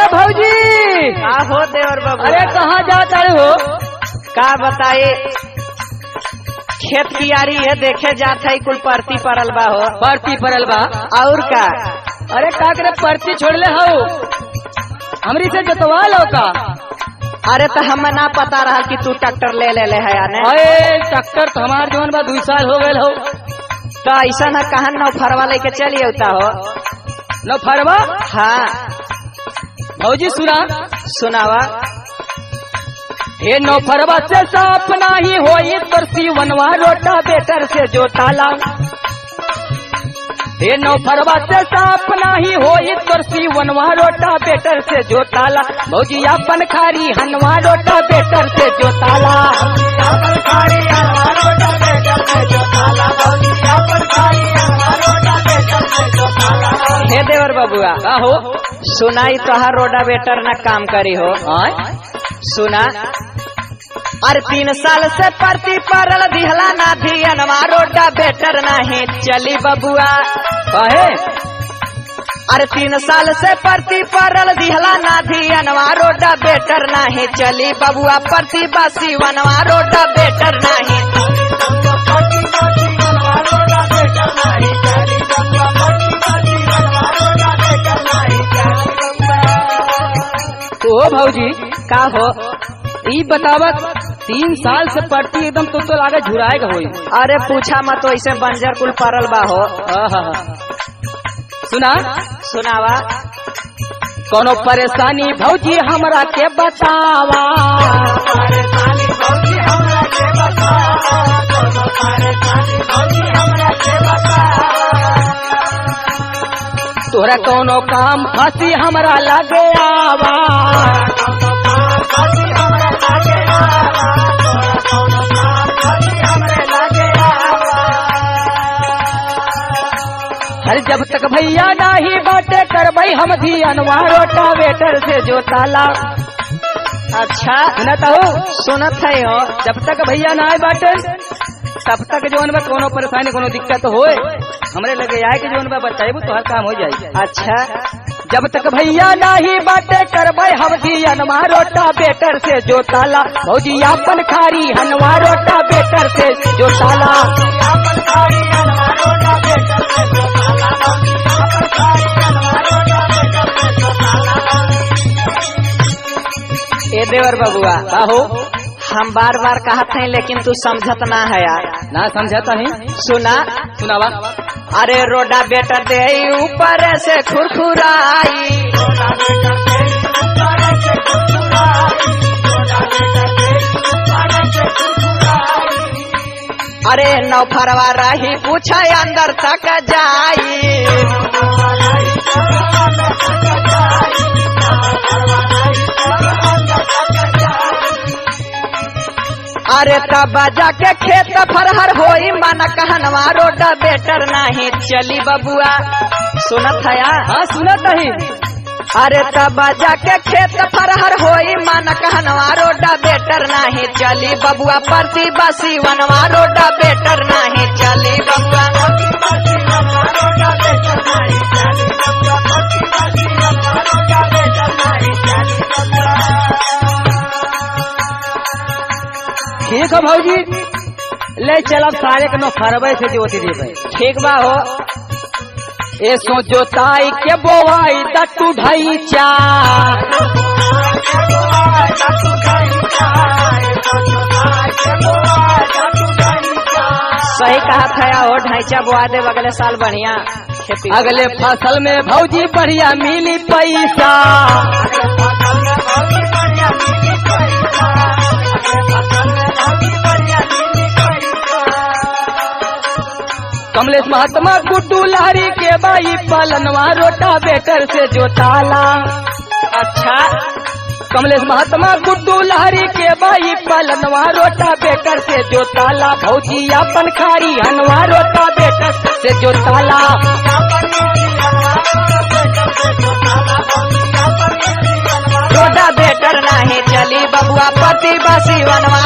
भौजी का हो देवर बाबू? अरे कहाँ जाता हो? का बताए, खेत कियारी है देखे जात है, कुल परती परल बा हो। परती परल बा और का? अरे का करे परती छोड़ ले हो, हमरी से जोतवा लो का। अरे तो हमें ना पता रहा कि तू ट्रैक्टर ले ले है या नहीं। अरे ट्रैक्टर तो हमार जवन बा 2 साल हो गए हो। तो ऐसा न कहन न फरवा लेके चलिए होता हो। न फरवा? हाँ भौजी सुना, सुनावा। हे नो फरवा से साफ नाही होई तोर सीवनवा रोटा बेटर से जोताला। हे नो फरवा से साफ नाही होई तोर सीवनवा रोटा बेटर से जोताला। भौजी अपन खारी हनवा रोटा बेटर से जोताला। हे देवर बबुआ, का हो? सुनाई तोहार रोडा बेटर न काम करी हो। सुना, अरे 3 साल से परती परल दिहला ना धियनवा रोडा बेटर नहीं चली बबुआ। काहे? अरे 3 साल से परती परल दिहला ना धियनवा रोडा बेटर नहीं चली बबुआ। परती बासी वनवा रोडा बेटर नहीं। तो भौजी का हो? ई बतावत 3 साल से पड़ती एकदम तो लागे झुराएगा होई। अरे पूछा मत, तो ऐसे बंजर कुल परल बा हो। सुना, सुनावा। कोनो परेशानी भौजी हमरा के बतावा। तोरा कोनो काम फांसी हमरा लगे आवा। हर जब तक भैया नाही बाटे करबई हम धियनवा रोटा वेटर से जोताला। अच्छा सुनत हो? सुनत है हो। जब तक भैया ना आए बाटे तब तक जौन बा कोनो परेशानी कोनो दिक्कत होए हमरे लगे आए के जौन बा बताइबू तो हर काम हो जाई। अच्छा, जब तक भैया नाही बाटे करबई हम धियनवा रोटा बेटर से जोताला। भौजी अपन खारी हनवा रोटा बेटर से जोताला। ए देवर बबुआ, हो हम बार बार कहते हैं लेकिन तू समझत ना है यार। ना समझता नहीं? सुना, सुनावा। अरे रोडा बेटर दे ऊपर से खुरखुराई। अरे नौ फरवा रही पूछा अंदर तक जाई। अरे तब जाके खेत फरहर होई मन कहनवा रोडा बेटर नहीं चली बबुआ। सुनत है? हाँ सुनत ही। अरे तब जाके खेत फरहर होई मन कहनवा रोडा बेटर नहीं चली बबुआ। परती बासी वनवा रोडा बेटर नहीं चली बबुआ। ठीक है भौजी, ले चलब सारे के 9 फरवरी से जोती देवे। ठीक बा हो। ए सो जोताई के बोवाई दट्टू ढाई चा। सही कहा था हो, ढांचा बोआ दे अगले साल बढ़िया खेती। अगले फसल में भौजी बढ़िया मिली पैसा। कमलेश महात्मा गुड्डू लहरी के बाई पलनवा रोटा बेटर से जोताला। अच्छा, कमलेश महात्मा गुड्डू लहरी के बाई पलनवा रोटा बेटर से जोताला। भौजी अपन खारी हनवा रोटा बेटर से जोताला। रोडा बेटर नहीं चली बबुआ। परती बासी वनवा